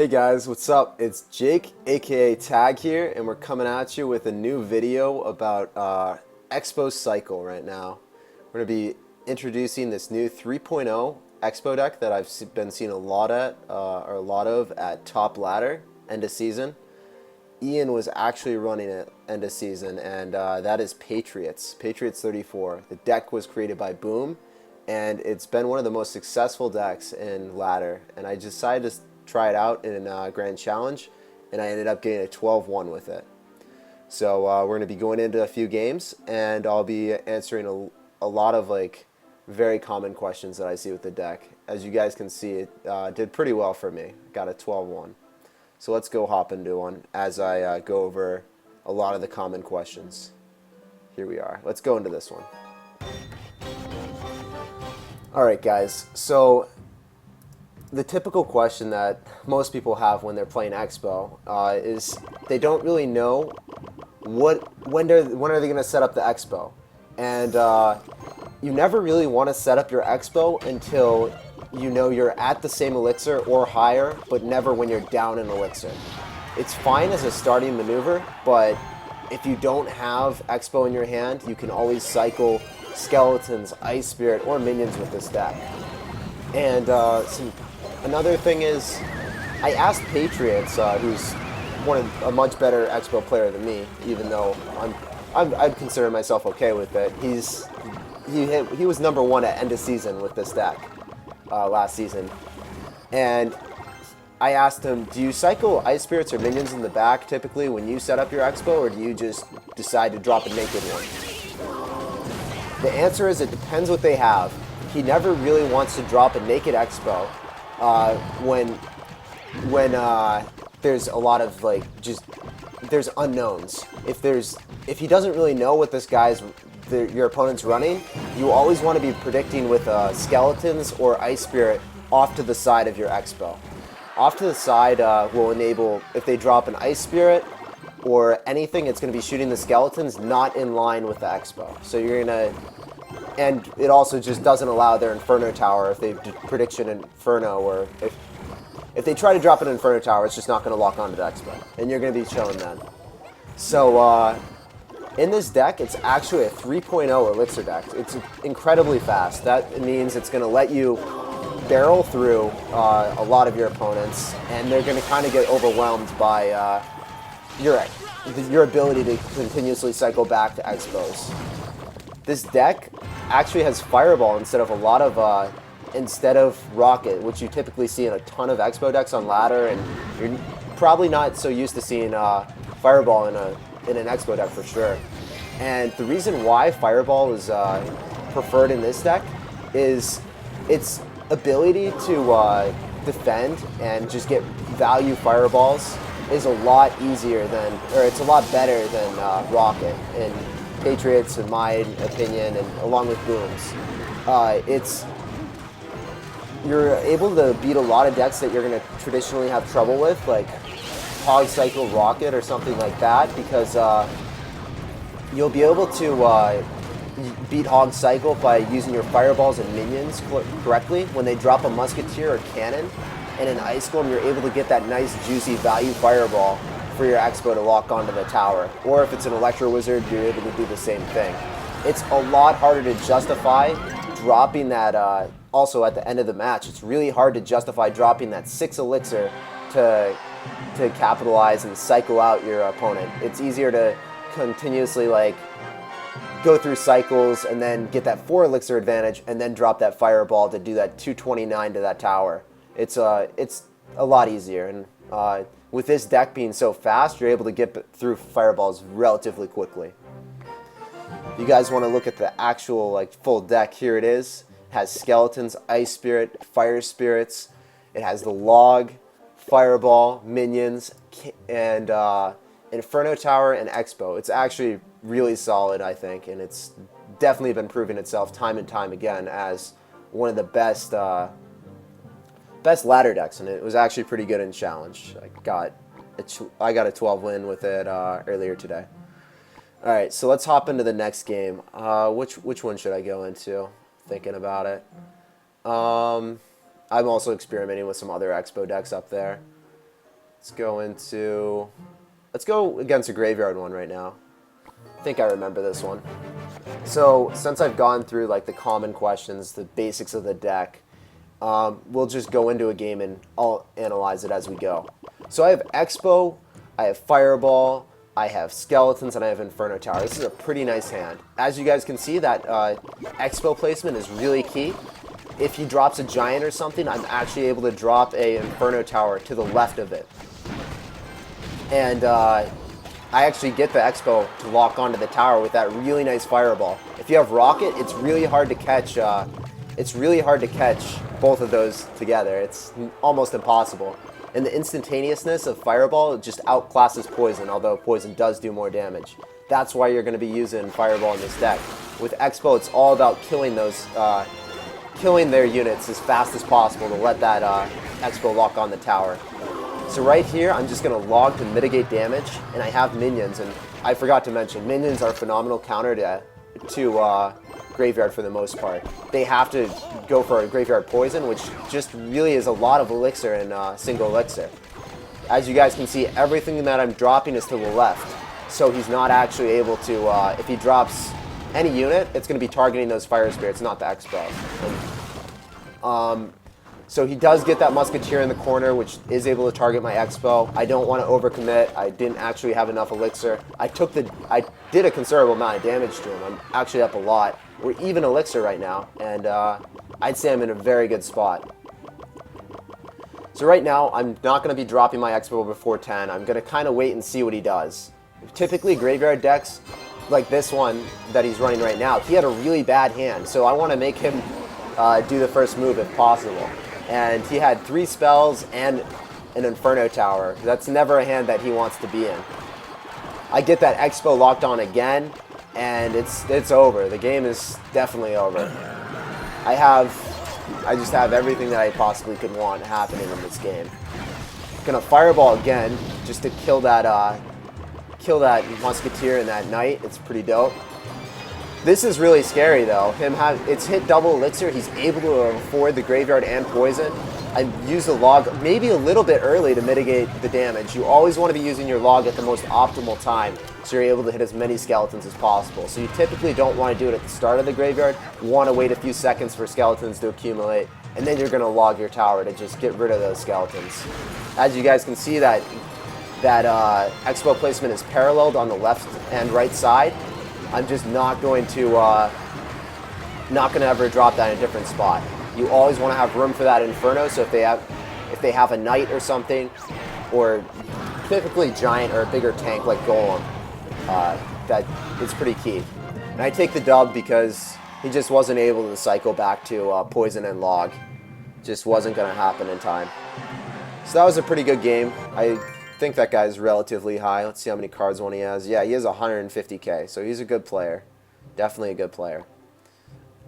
Hey guys, what's up? It's Jake, aka Tag here, and we're coming at you with a new video about Xbow Cycle right now. We're going to be introducing this new 3.0 Xbow deck that I've been seeing a lot of at Top Ladder end of season. Ian was actually running it end of season, and that is Patriots 34. The deck was created by Boom, and it's been one of the most successful decks in Ladder, and I decided to try it out in a Grand Challenge, and I ended up getting a 12-1 with it. So we're going to be going into a few games, and I'll be answering a lot of very common questions that I see with the deck. As you guys can see, it did pretty well for me. Got a 12-1. So let's go hop into one as I go over a lot of the common questions. Here we are. Let's go into this one. Alright guys, so the typical question that most people have when they're playing Xbow is they don't really know when are they going to set up the Xbow. And you never really want to set up your Xbow until you know you're at the same elixir or higher, but never when you're down in elixir. It's fine as a starting maneuver, but if you don't have Xbow in your hand, you can always cycle skeletons, ice spirit, or minions with this deck. And another thing is, I asked Patriots, who's a much better Xbow player than me, even though I'd consider myself okay with it. He was number one at end of season with this deck last season, and I asked him, do you cycle ice spirits or minions in the back typically when you set up your Xbow, or do you just decide to drop a naked one? The answer is it depends what they have. He never really wants to drop a naked Xbow when there's a lot of there's unknowns. If he doesn't really know what this your opponent's running, you always want to be predicting with skeletons or ice spirit off to the side of your Xbow. Off to the side will enable, if they drop an ice spirit or anything, it's going to be shooting the skeletons not in line with the Xbow. So you're going to, and it also just doesn't allow their Inferno Tower if they prediction Inferno, or if they try to drop an Inferno Tower, it's just not going to lock onto the Xbow, and you're going to be chilling then. So in this deck, it's actually a 3.0 elixir deck. It's incredibly fast. That means it's going to let you barrel through a lot of your opponents, and they're going to kind of get overwhelmed by your ability to continuously cycle back to Xbows. This deck actually has Fireball instead of Rocket, which you typically see in a ton of Xbow decks on Ladder, and you're probably not so used to seeing Fireball in an Xbow deck for sure. And the reason why Fireball is preferred in this deck is its ability to defend and just get value Fireballs is a lot easier than, or it's a lot better than Rocket in Patriots, in my opinion, and along with Booms. You're able to beat a lot of decks that you're going to traditionally have trouble with, like Hog Cycle Rocket or something like that, because you'll be able to beat Hog Cycle by using your Fireballs and minions correctly. When they drop a Musketeer or Cannon and an Ice Golem, you're able to get that nice juicy value Fireball for your Xbow to lock onto the tower. Or if it's an Electro Wizard, you're able to do the same thing. It's a lot harder to justify dropping that, also at the end of the match, it's really hard to justify dropping that 6 elixir to capitalize and cycle out your opponent. It's easier to continuously go through cycles and then get that 4 elixir advantage and then drop that Fireball to do that 229 to that tower. It's a lot easier, and with this deck being so fast, you're able to get through Fireballs relatively quickly. If you guys want to look at the actual full deck, here it is. It has Skeletons, Ice Spirit, Fire Spirits. It has the Log, Fireball, Minions, and Inferno Tower and Xbow. It's actually really solid, I think, and it's definitely been proving itself time and time again as one of the best ladder decks, and it was actually pretty good in Challenge. I got a 12 win with it earlier today. All right, so let's hop into the next game. Which one should I go into? Thinking about it. I'm also experimenting with some other Xbow decks up there. Let's go against a graveyard one right now. I think I remember this one. So since I've gone through like the common questions, the basics of the deck, we'll just go into a game and I'll analyze it as we go. So I have Xbow, I have Fireball, I have Skeletons, and I have Inferno Tower. This is a pretty nice hand. As you guys can see, that Xbow placement is really key. If he drops a Giant or something, I'm actually able to drop a Inferno Tower to the left of it. And I actually get the Xbow to lock onto the tower with that really nice Fireball. If you have Rocket, it's really hard to catch. It's really hard to catch both of those together. It's almost impossible. And the instantaneousness of Fireball just outclasses Poison, although Poison does do more damage. That's why you're going to be using Fireball in this deck. With Xbow, it's all about killing those, killing their units as fast as possible to let that Xbow lock on the tower. So right here, I'm just going to log to mitigate damage, and I have minions. And I forgot to mention, minions are phenomenal counter to Graveyard for the most part. They have to go for a Graveyard Poison, which just really is a lot of elixir in single elixir. As you guys can see, everything that I'm dropping is to the left, so he's not actually able to, if he drops any unit, it's going to be targeting those Fire Spirits, not the Xbow. So he does get that Musketeer in the corner, which is able to target my Xbow. I don't want to overcommit. I didn't actually have enough elixir. I did a considerable amount of damage to him. I'm actually up a lot. We're even elixir right now, and I'd say I'm in a very good spot. So right now, I'm not going to be dropping my Xbow before 10. I'm going to kind of wait and see what he does. Typically, graveyard decks, like this one that he's running right now, he had a really bad hand, so I want to make him do the first move if possible. And he had 3 spells and an Inferno Tower. That's never a hand that he wants to be in. I get that Xbow locked on again, and it's over. The game is definitely over. I just have everything that I possibly could want happening in this game. Gonna Fireball again just to kill that Musketeer and that Knight. It's pretty dope. This is really scary though. It's hit double elixir. He's able to afford the Graveyard and Poison. I use the log maybe a little bit early to mitigate the damage. You always want to be using your log at the most optimal time so you're able to hit as many Skeletons as possible. So you typically don't want to do it at the start of the graveyard. You want to wait a few seconds for Skeletons to accumulate, and then you're going to log your tower to just get rid of those Skeletons. As you guys can see, that Xbow placement is paralleled on the left and right side. I'm just not going to ever drop that in a different spot. You always want to have room for that Inferno, so if they have a Knight or something, or typically Giant or a bigger tank like Golem, that is pretty key. And I take the dub because he just wasn't able to cycle back to Poison and Log. Just wasn't going to happen in time. So that was a pretty good game. I think that guy's relatively high. Let's see how many cards one he has. Yeah, he has 150k, so he's a good player. Definitely a good player.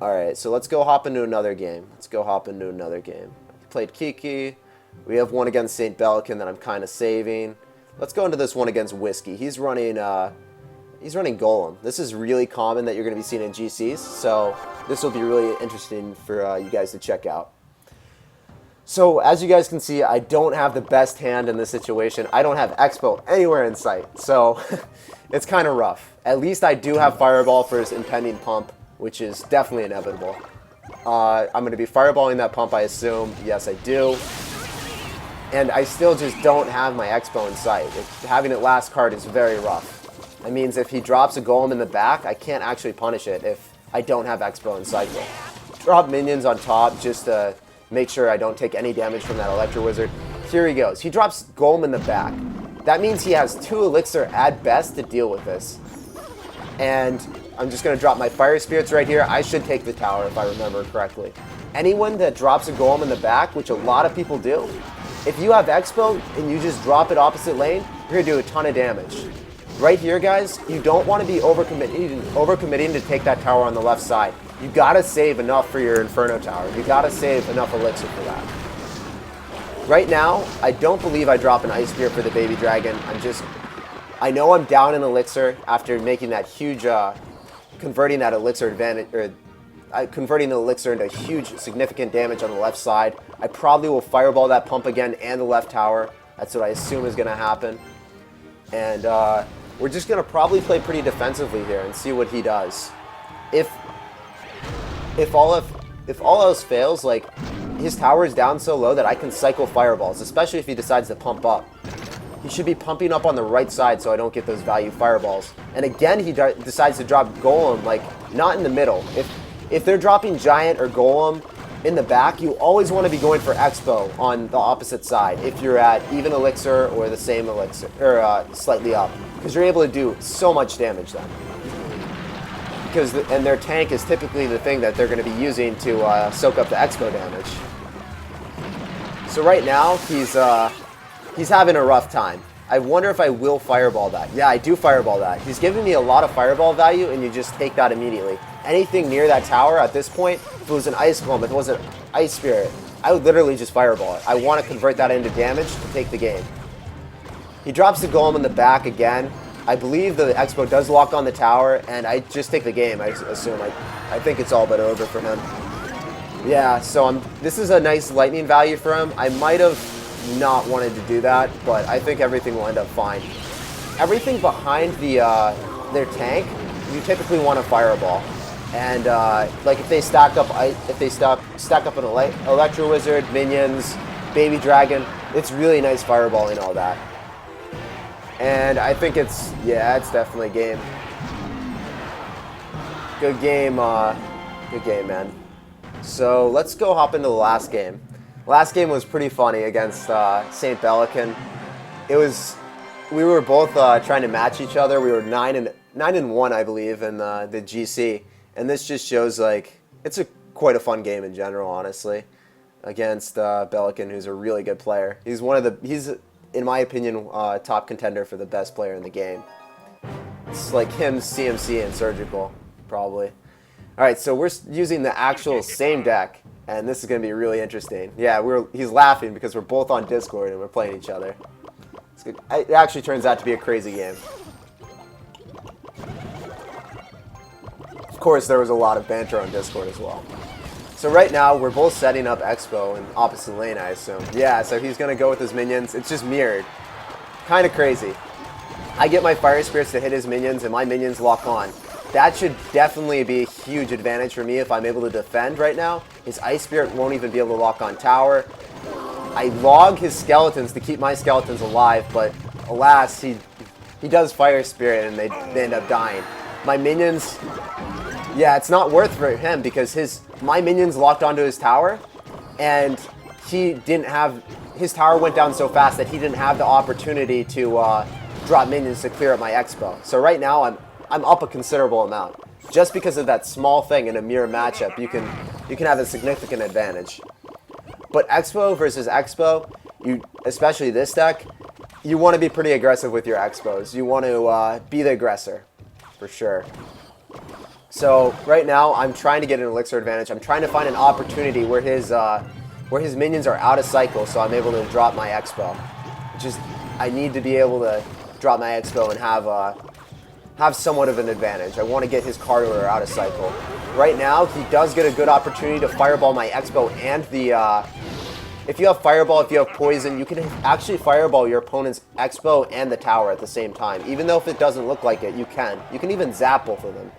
Alright, so let's go hop into another game. Played Kiki. We have one against St. Belkin that I'm kind of saving. Let's go into this one against Whiskey. He's running Golem. This is really common that you're going to be seeing in GCs, so this will be really interesting for you guys to check out. So as you guys can see, I don't have the best hand in this situation. I don't have Xbow anywhere in sight, so it's kind of rough. At least I do have Fireball for his impending pump, which is definitely inevitable. I'm going to be fireballing that pump, I assume. Yes, I do. And I still just don't have my Xbow in sight. Having it last card is very rough. That means if he drops a Golem in the back, I can't actually punish it if I don't have Xbow in cycle. Drop minions on top just to make sure I don't take any damage from that Electro Wizard. Here he goes. He drops Golem in the back. That means he has 2 elixir at best to deal with this. And I'm just going to drop my Fire Spirits right here. I should take the tower if I remember correctly. Anyone that drops a Golem in the back, which a lot of people do, if you have Xbow and you just drop it opposite lane, you're going to do a ton of damage. Right here, guys, you don't want to be overcommitting to take that tower on the left side. You got to save enough for your Inferno Tower. You got to save enough elixir for that. Right now, I don't believe I drop an Ice Spear for the Baby Dragon. I know I'm down in elixir after making that huge, converting that elixir advantage, or converting the elixir into huge, significant damage on the left side. I probably will Fireball that pump again and the left tower. That's what I assume is going to happen. And we're just going to probably play pretty defensively here and see what he does. If all else fails, like, his tower is down so low that I can cycle fireballs, especially if he decides to pump up. He should be pumping up on the right side so I don't get those value fireballs. And again, he decides to drop golem, like, not in the middle. If they're dropping giant or golem in the back, you always want to be going for Xbow on the opposite side if you're at even elixir or the same elixir, or slightly up, because you're able to do so much damage then. And their tank is typically the thing that they're going to be using to soak up the Xbow damage. So right now, he's having a rough time. I wonder if I will fireball that. Yeah, I do fireball that. He's giving me a lot of fireball value, and you just take that immediately. Anything near that tower at this point, if it was an ice golem, if it was an ice spirit, I would literally just fireball it. I want to convert that into damage to take the game. He drops the golem in the back again. I believe the Xbow does lock on the tower, and I just take the game, I assume. I think it's all but over for him. Yeah, so this is a nice lightning value for him. I might have not wanted to do that, but I think everything will end up fine. Everything behind their tank, you typically want to fireball. And like if they stack up an Electro Wizard, minions, Baby Dragon, it's really nice fireballing all that. And I think it's definitely game. Good game, man. So let's go hop into the last game. Last game was pretty funny against St. Belican. We were both trying to match each other. We were 9-1, I believe, in the GC. And this just shows, like, it's quite a fun game in general, honestly, against Belican, who's a really good player. He's in my opinion, top contender for the best player in the game. It's like him, CMC, and Surgical, probably. All right, so we're using the actual same deck, and this is going to be really interesting. Yeah, he's laughing because we're both on Discord and we're playing each other. It's good. It actually turns out to be a crazy game. Of course, there was a lot of banter on Discord as well. So right now, we're both setting up Xbow in opposite lane, I assume. Yeah, so he's going to go with his minions. It's just mirrored. Kind of crazy. I get my Fire Spirits to hit his minions, and my minions lock on. That should definitely be a huge advantage for me if I'm able to defend right now. His Ice Spirit won't even be able to lock on tower. I log his skeletons to keep my skeletons alive, but alas, he does Fire Spirit, and they end up dying. My minions... Yeah, it's not worth for him because my minions locked onto his tower, and his tower went down so fast that he didn't have the opportunity to drop minions to clear up my Xbow. So right now I'm up a considerable amount. Just because of that small thing in a mirror matchup, you can have a significant advantage. But Xbow versus Xbow, especially this deck, you want to be pretty aggressive with your Xbows. You want to be the aggressor, for sure. So right now, I'm trying to get an elixir advantage. I'm trying to find an opportunity where his minions are out of cycle, so I'm able to drop my Xbow. I need to be able to drop my Xbow and have somewhat of an advantage. I want to get his card order out of cycle. Right now, he does get a good opportunity to fireball my Xbow and the... if you have fireball, if you have poison, you can actually fireball your opponent's Xbow and the tower at the same time. Even though if it doesn't look like it, you can. You can even zap both of them,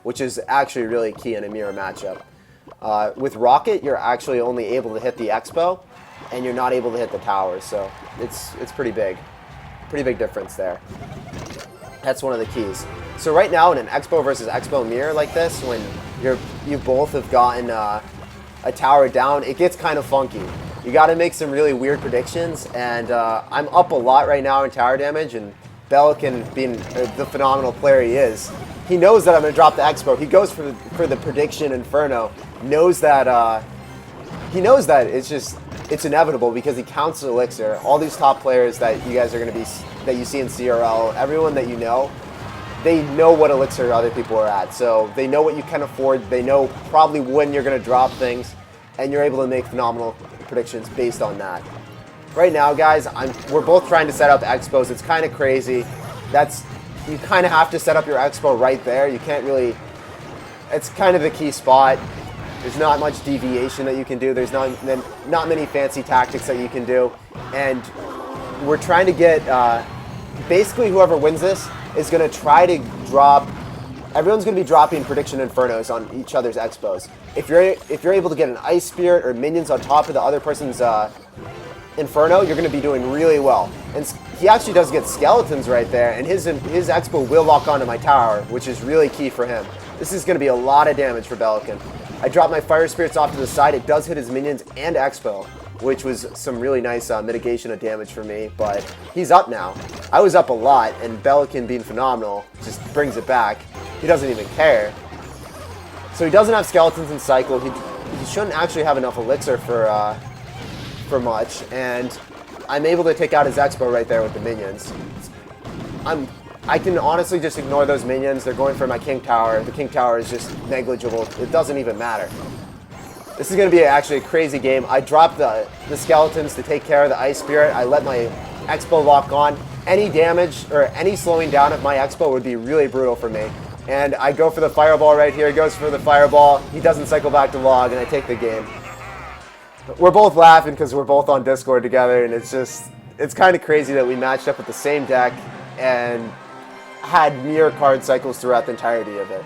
which is actually really key in a mirror matchup. With Rocket, you're actually only able to hit the Xbow, and you're not able to hit the tower, so it's pretty big. Pretty big difference there. That's one of the keys. So right now, in an Xbow versus Xbow mirror like this, when you both have gotten a tower down, it gets kind of funky. You got to make some really weird predictions, and I'm up a lot right now in tower damage, and Belican, being the phenomenal player he is, he knows that I'm going to drop the Xbow. He goes for the prediction Inferno. Knows that it's inevitable because he counts elixir. All these top players that you guys are going to be that you see in CRL, everyone that you know, they know what elixir other people are at. So they know what you can afford. They know probably when you're going to drop things, and you're able to make phenomenal predictions based on that. Right now, guys, we're both trying to set up Xbows. It's kind of crazy. You kind of have to set up your Xbow right there. You can't really... It's kind of the key spot. There's not much deviation that you can do. There's not many fancy tactics that you can do. And we're trying to get, basically whoever wins this is going to try to drop, everyone's going to be dropping Prediction Infernos on each other's Xbows. If you're able to get an Ice Spirit or minions on top of the other person's Inferno, you're going to be doing really well. And he actually does get skeletons right there, and his Xbow will lock onto my tower, which is really key for him. This is going to be a lot of damage for Belican. I dropped my Fire Spirits off to the side. It does hit his minions and Xbow, which was some really nice mitigation of damage for me, but he's up now. I was up a lot, and Belican being phenomenal just brings it back. He doesn't even care. So he doesn't have skeletons in cycle. He shouldn't actually have enough elixir for much, and I'm able to take out his Xbow right there with the minions. I can honestly just ignore those minions. They're going for my King Tower. The King Tower is just negligible. It doesn't even matter. This is going to be actually a crazy game. I dropped the skeletons to take care of the Ice Spirit. I let my Xbow lock on. Any damage or any slowing down of my Xbow would be really brutal for me. And I go for the Fireball right here. He goes for the Fireball. He doesn't cycle back to log, and I take the game. We're both laughing because we're both on Discord together, and it's kind of crazy that we matched up with the same deck and had mirror card cycles throughout the entirety of it.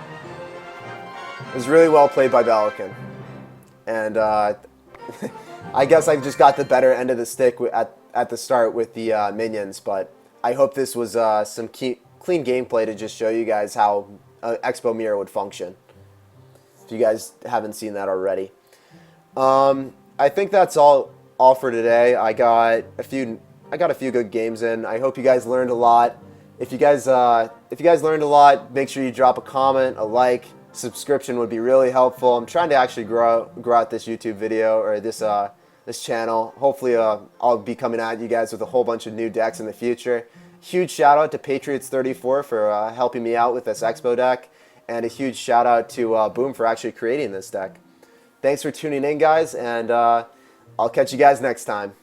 It was really well played by Belican. And I guess I just got the better end of the stick at the start with the minions, but I hope this was some clean gameplay to just show you guys how Xbow Mirror would function, if you guys haven't seen that already. I think that's all for today. I got a few good games in. I hope you guys learned a lot. If you guys learned a lot, make sure you drop a comment, a like. Subscription would be really helpful. I'm trying to actually grow out this YouTube video, or this channel. Hopefully I'll be coming at you guys with a whole bunch of new decks in the future. Huge shout out to Patriots34 for helping me out with this Xbow deck, and a huge shout out to Boom for actually creating this deck. Thanks for tuning in, guys, and I'll catch you guys next time.